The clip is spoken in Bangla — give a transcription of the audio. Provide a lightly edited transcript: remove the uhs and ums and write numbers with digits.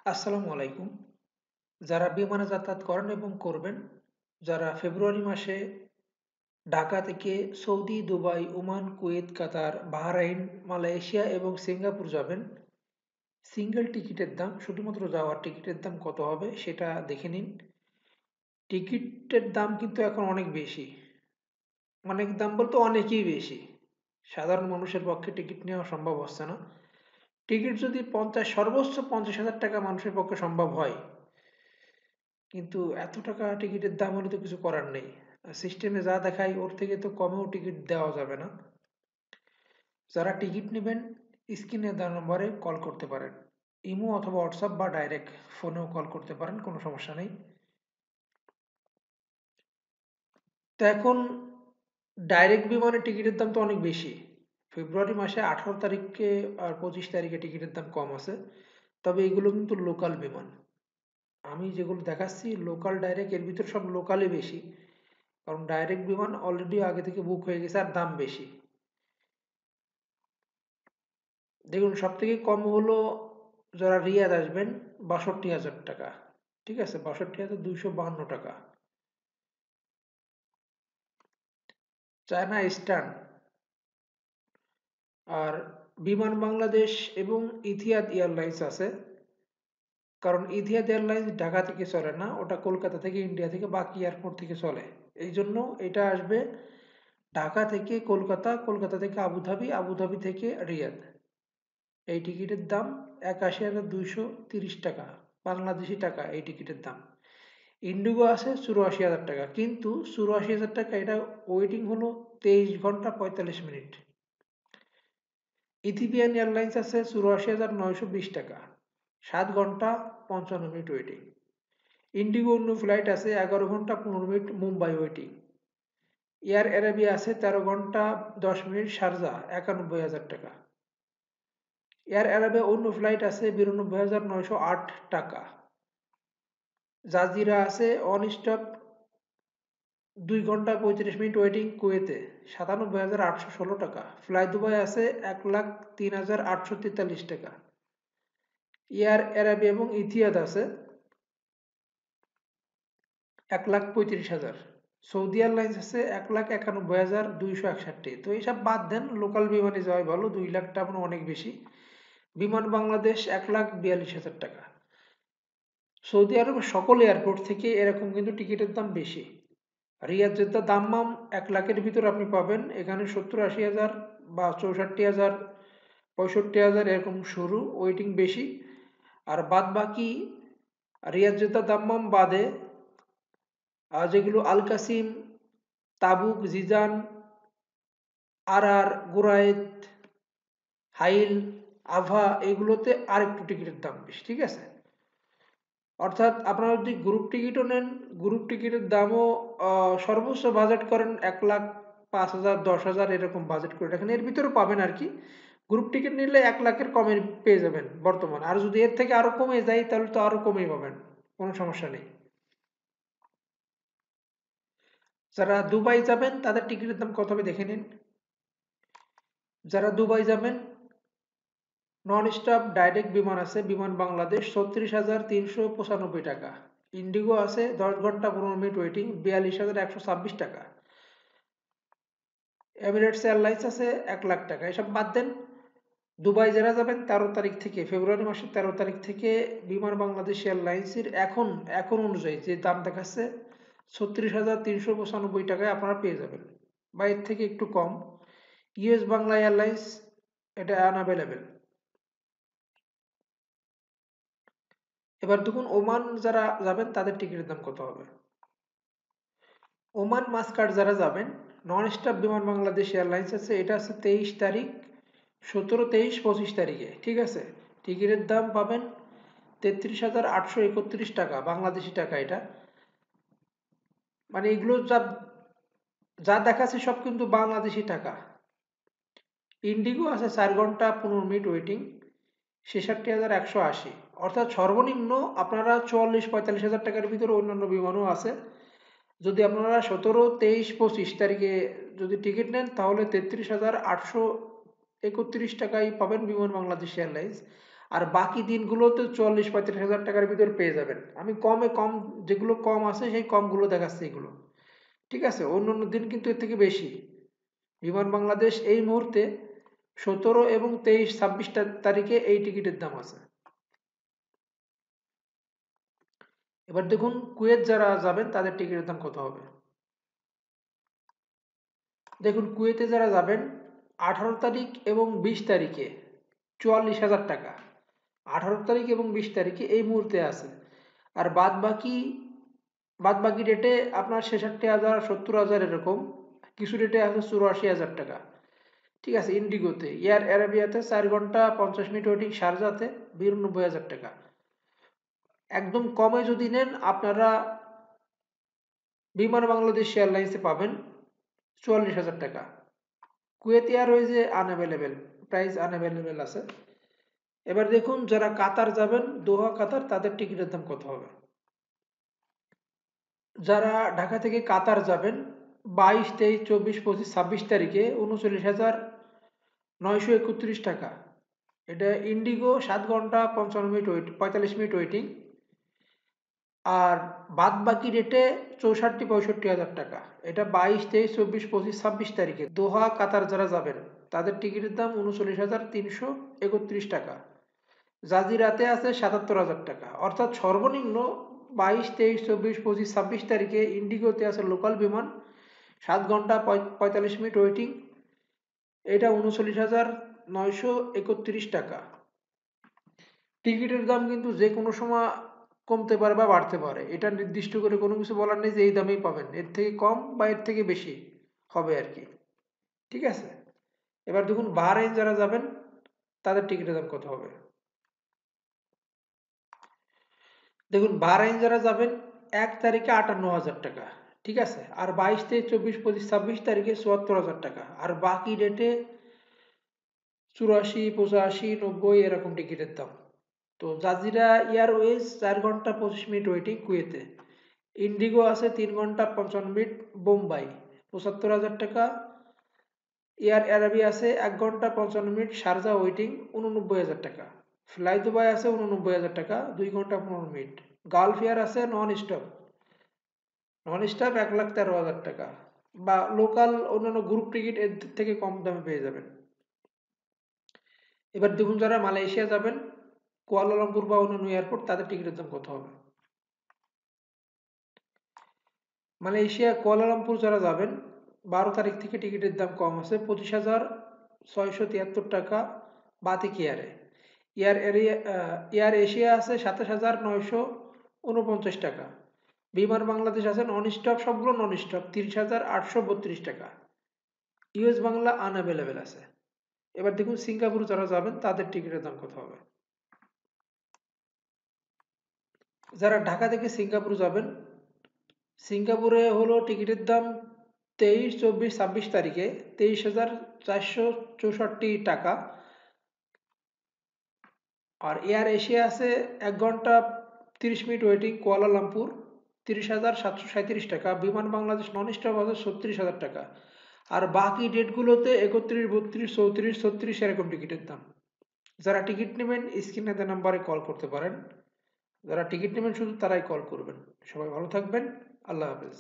আসসালামু আলাইকুম। যারা বিমানে যাতায়াত করেন এবং করবেন, যারা ফেব্রুয়ারি মাসে ঢাকা থেকে সৌদি, দুবাই, ওমান, কুয়েত, কাতার, বাহরাইন, মালয়েশিয়া এবং সিঙ্গাপুর যাবেন, সিঙ্গেল টিকিটের দাম শুধুমাত্র যাওয়ার টিকিটের দাম কত হবে সেটা দেখে নিন। টিকিটের দাম কিন্তু এখন অনেক বেশি। অনেক দাম বলতে অনেকই বেশি। সাধারণ মানুষের পক্ষে টিকিট নেওয়া সম্ভব হচ্ছে না। টিকিট যদি সর্বোচ্চ 50,000 টাকা মানুষের পক্ষে সম্ভব হয়, কিন্তু এত টাকা টিকিটের দাম হলে তো কিছু করার নেই। সিস্টেমে যা দেখায় ওর থেকে তো কমেও টিকিট দেওয়া যাবে না। যারা টিকিট নেবেন, স্ক্রিনে দেওয়া নম্বরে কল করতে পারেন। ইমো অথবা হোয়াটসঅ্যাপ বা ডাইরেক্ট ফোনেও কল করতে পারেন, কোনো সমস্যা নেই। তো এখন ডাইরেক্ট বিমানের টিকিটের দাম তো অনেক বেশি। ফেব্রুয়ারি মাসে 18 তারিখে আর 25 তারিখে টিকিটের দাম কম আছে। তবে এগুলো কিন্তু লোকাল বিমান। আমি যেগুলো দেখাচ্ছি লোকাল ডাইরেক্ট, এর ভিতর সব লোকালই বেশি। কারণ ডাইরেক্ট বিমান অলরেডি আগে থেকে বুক হয়ে গেছে আর দাম বেশি। দেখুন, সব থেকে কম হলো যারা রিয়াদ আসবেন, 62,000 টাকা। ঠিক আছে, 62,252 টাকা। চায়না ইস্টার্ন আর বিমান বাংলাদেশ এবং ইথিয়াদ এয়ারলাইন্স আছে। কারণ ইথিয়াদ এয়ারলাইন্স ঢাকা থেকে চলে না, ওটা কলকাতা থেকে, ইন্ডিয়া থেকে বাকি এয়ারপোর্ট থেকে চলে। এই জন্য এটা আসবে ঢাকা থেকে কলকাতা, কলকাতা থেকে আবুধাবি, আবুধাবি থেকে রিয়াদ। এই টিকিটের দাম 81,230 টাকা বাংলাদেশি টাকা এই টিকিটের দাম। ইন্ডিগো আছে 84,000 টাকা, কিন্তু 84,000 টাকা এটা ওয়েটিং হলো 23 ঘন্টা 45 মিনিট। ইথিওপিয়ান এয়ারলাইন্স আছে 84,920 টাকা, 7 ঘন্টা 55 মিনিট ওয়েটিং। ইন্ডিগো অন্য ফ্লাইট আছে 11 ঘন্টা 15 minute Mumbai waiting. Air Arabia আছে 13 ঘন্টা 10 মিনিট শারজা, 91,000 টাকা। এয়ার অ্যারাবিয়া অন্য ফ্লাইট আছে 92,908 টাকা। জাজিরা আছে অন স্টপ 2 ঘন্টা 35 মিনিট ওয়েটিং কুয়েতে, 97,816 টাকা। ফ্লাই দুবাই আছে 1,03,843 টাকা। এয়ার অ্যারাবিয়া এবং ইথিয়াদ আছে 1,35,000। সৌদি এয়ারলাইন্স আছে 1,91,261। তো এইসব বাদ দেন, লোকাল বিমানে যাওয়াই ভালো, 2 লাখ টাকা মানে অনেক বেশি। বিমান বাংলাদেশ 1,42,000 টাকা। সৌদি আরবের সকল এয়ারপোর্ট থেকে এরকম কিন্তু টিকিটের দাম বেশি। রিয়াদ জেদ্দা দাম্মাম 1 লাখের ভিতর আপনি পাবেন। এখানে 70-80 হাজার বা 64,000, 65,000 এরকম শুরু, ওয়েটিং বেশি। আর বাদ বাকি রিয়াদ জেদ্দা দাম্মাম বাদে যেগুলো আল কাসিম, তাবুক, জিজান, গোরায়েত, হাইল, আভা, এগুলোতে আরেকটু টিকিটের দাম বেশি। ঠিক আছে, অর্থাৎ আপনারা যদি গ্রুপ টিকিটও নেন, গ্রুপ টিকিটের দামও সর্বোচ্চ বাজেট করেন 1,05,000, 10,000 এরকম বাজেট করে রাখেন, এর ভিতরে পাবেন আর কি। গ্রুপ টিকিট নিলে 1 লাখের কমে পেয়ে যাবেন বর্তমান। আর যদি এর থেকে আরো কমে যায় তাহলে তো আরো কমেই পাবেন, কোনো সমস্যা নেই। যারা দুবাই যাবেন তাদের টিকিটের দাম কত হবে দেখে নিন। যারা দুবাই যাবেন, নন স্টপ ডাইরেক্ট বিমান আছে বিমান বাংলাদেশ 36,395 টাকা। ইন্ডিগো আছে 10 ঘন্টা 15 মিনিট ওয়েটিং, 42,126 টাকা। এমিরেটস এয়ারলাইন্স আছে 1 লাখ টাকা। এসব বাদ দেন। দুবাই যারা যাবেন 13 তারিখ থেকে, ফেব্রুয়ারি মাসের 13 তারিখ থেকে বিমান বাংলাদেশ এয়ারলাইন্সের এখন এখন অনুযায়ী যে দাম দেখাচ্ছে 36,395 টাকায় আপনারা পেয়ে যাবেন, বা এর থেকে একটু কম। ইউএস বাংলা এয়ারলাইন্স এটা আনঅ্যাভেলেবেল। এবার দেখুন ওমান যারা যাবেন তাদের টিকিটের দাম কত হবে। ওমান মাস্কাট যারা যাবেন, নন স্টপ বিমান বাংলাদেশ এয়ারলাইন্স আছে, এটা আছে 23 তারিখ, 17, 23, 25 তারিখে। ঠিক আছে, টিকিটের দাম পাবেন 33,831 টাকা বাংলাদেশি টাকা। এটা মানে এগুলো যা যা দেখাচ্ছে সব কিন্তু বাংলাদেশি টাকা। ইন্ডিগো আছে 4 ঘন্টা 15 মিনিট ওয়েটিং, 66,180। অর্থাৎ সর্বনিম্ন আপনারা 44-45 হাজার টাকার ভিতরে অন্যান্য বিমানও আছে। যদি আপনারা 17, 23, 25 তারিখে যদি টিকিট নেন তাহলে 33,831 টাকায় পাবেন বিমান বাংলাদেশ এয়ারলাইন্স। আর বাকি দিনগুলোতে 40-35 হাজার টাকার ভিতর পেয়ে যাবেন। আমি কম যেগুলো কম আছে সেই কমগুলো দেখাচ্ছি এগুলো। ঠিক আছে, অন্য অন্য দিন কিন্তু এর থেকে বেশি। বিমান বাংলাদেশ এই মুহূর্তে 17 এবং 23-26 তারিখে এই টিকিটের দাম আছে। এবার দেখুন কুয়েত যারা যাবেন তাদের টিকিটের দাম কত হবে। দেখুন কুয়েতে যারা যাবেন 18 তারিখ এবং 20 তারিখে 44 হাজার টাকা। 18 তারিখ এবং 20 তারিখে এই মুহূর্তে আছে। আর বাদ বাকি ডেটে আপনার 66 হাজার, 70 হাজার এরকম। কিছু ডেটে আছে 84 হাজার টাকা। ঠিক আছে, ইন্ডিগোতে। এয়ার অ্যারাবিয়াতে 4 ঘন্টা 50 মিনিট ওয়েটিং, শারজাতে 92 হাজার টাকা। একদম কমে যদি নেন আপনারা বিমান বাংলাদেশ এয়ারলাইন্সে পাবেন 44 হাজার টাকা। কুয়েত এয়ারওয়েজে আনঅ্যাভেলেবেল, প্রাইস আনঅ্যাভেলেবেল আছে। এবার দেখুন যারা কাতার যাবেন, দোহা কাতার, তাদের টিকিটের দাম কত হবে। যারা ঢাকা থেকে কাতার যাবেন 22, 23, 24, 25, 26 তারিখে 39,931 টাকা। এটা ইন্ডিগো, 7 ঘন্টা 55 মিনিট 45 মিনিট ওয়েটিং। আর বাদ বাকি রেটে 64-65 হাজার টাকা। এটা 22, 23, 24, 25, 26 তারিখে দোহা কাতার যারা যাবেন তাদের টিকিটের দাম 39,331 টাকা। জাজিরাতে আছে 77 হাজার টাকা। অর্থাৎ সর্বনিম্ন 22, 23, 24, 25, 26 তারিখে ইন্ডিগোতে আছে লোকাল বিমান, 7 ঘন্টা 45 মিনিট ওয়েটিং। এটা 39,931 টাকা। টিকিটের দাম কিন্তু যে কোনো সময় কমতে পারে বা বাড়তে পারে, এটা নির্দিষ্ট করে কোনো কিছু বলার নেই যে এই দামেই পাবেন। এর থেকে কম বা এর থেকে বেশি হবে আর কি। ঠিক আছে, এবার দেখুন বাহরাইন যারা যাবেন তাদের টিকিটের দাম কত হবে। দেখুন বাহরাইন যারা যাবেন 1 তারিখে 58 হাজার টাকা। ঠিক আছে, আর 22, 23, 24, 25, 26 তারিখে 74 হাজার টাকা। আর বাকি ডেটে 84, 85, 90 এরকম টিকিটের দাম। তো জাজিরা এয়ারওয়েজ 4 ঘন্টা 25 মিনিট ওয়েটিং কুয়েতে। ইন্ডিগো আছে 3 ঘন্টা 55 মিনিট বোম্বাই, 75 হাজার টাকা। এয়ার অ্যারাবিয়া আছে 1 ঘন্টা 55 মিনিট শারজা ওয়েটিং, 89 হাজার টাকা। ফ্লাই দুবাই আছে 89 হাজার টাকা, 2 ঘন্টা 15 মিনিট। গালফ এয়ার আছে নন স্টপ 1,13,000 টাকা। বা লোকাল অন্যান্য গ্রুপ টিকিট এর থেকে কম দামে পেয়ে যাবেন। এবার দেখুন যারা মালয়েশিয়া যাবেন, কুয়ালালামপুর বা অন্যান্য এয়ারপোর্ট, তাদের টিকিটের দাম কত হবে। মালয়েশিয়া কুয়ালালামপুর যারা যাবেন 12 তারিখ থেকে টিকিটের দাম কম আছে, 25,673 টাকা বাতিক এয়ারে। এয়ার এশিয়া আছে 27,949 টাকা। বিমান বাংলাদেশ আছে নন স্টপ, সবগুলো নন স্টপ, 30,832 টাকা। ইউএস বাংলা আনঅ্যাভেলেবেল আছে। এবার দেখুন সিঙ্গাপুর যারা যাবেন তাদের টিকিটের দাম কত হবে। যারা ঢাকা থেকে সিঙ্গাপুর যাবেন, সিঙ্গাপুরে হলো টিকিটের দাম 23, 24, 26 তারিখে 23,464 টাকা। আর এয়ার এশিয়া আছে 1 ঘন্টা 30 মিনিট ওয়েটিং কুয়ালালামপুর, 30,737 টাকা। বিমান বাংলাদেশ নন স্টপ আছে 36,000 টাকা। আর বাকি ডেটগুলোতে 31, 32, 34, 36 এরকম টিকিটের দাম। যারা টিকিট নেবেন স্ক্রিনে দেওয়া নাম্বারে কল করতে পারেন। যারা টিকিট নেবেন শুধু তারাই কল করবেন। সবাই ভালো থাকবেন। আল্লাহ হাফেজ।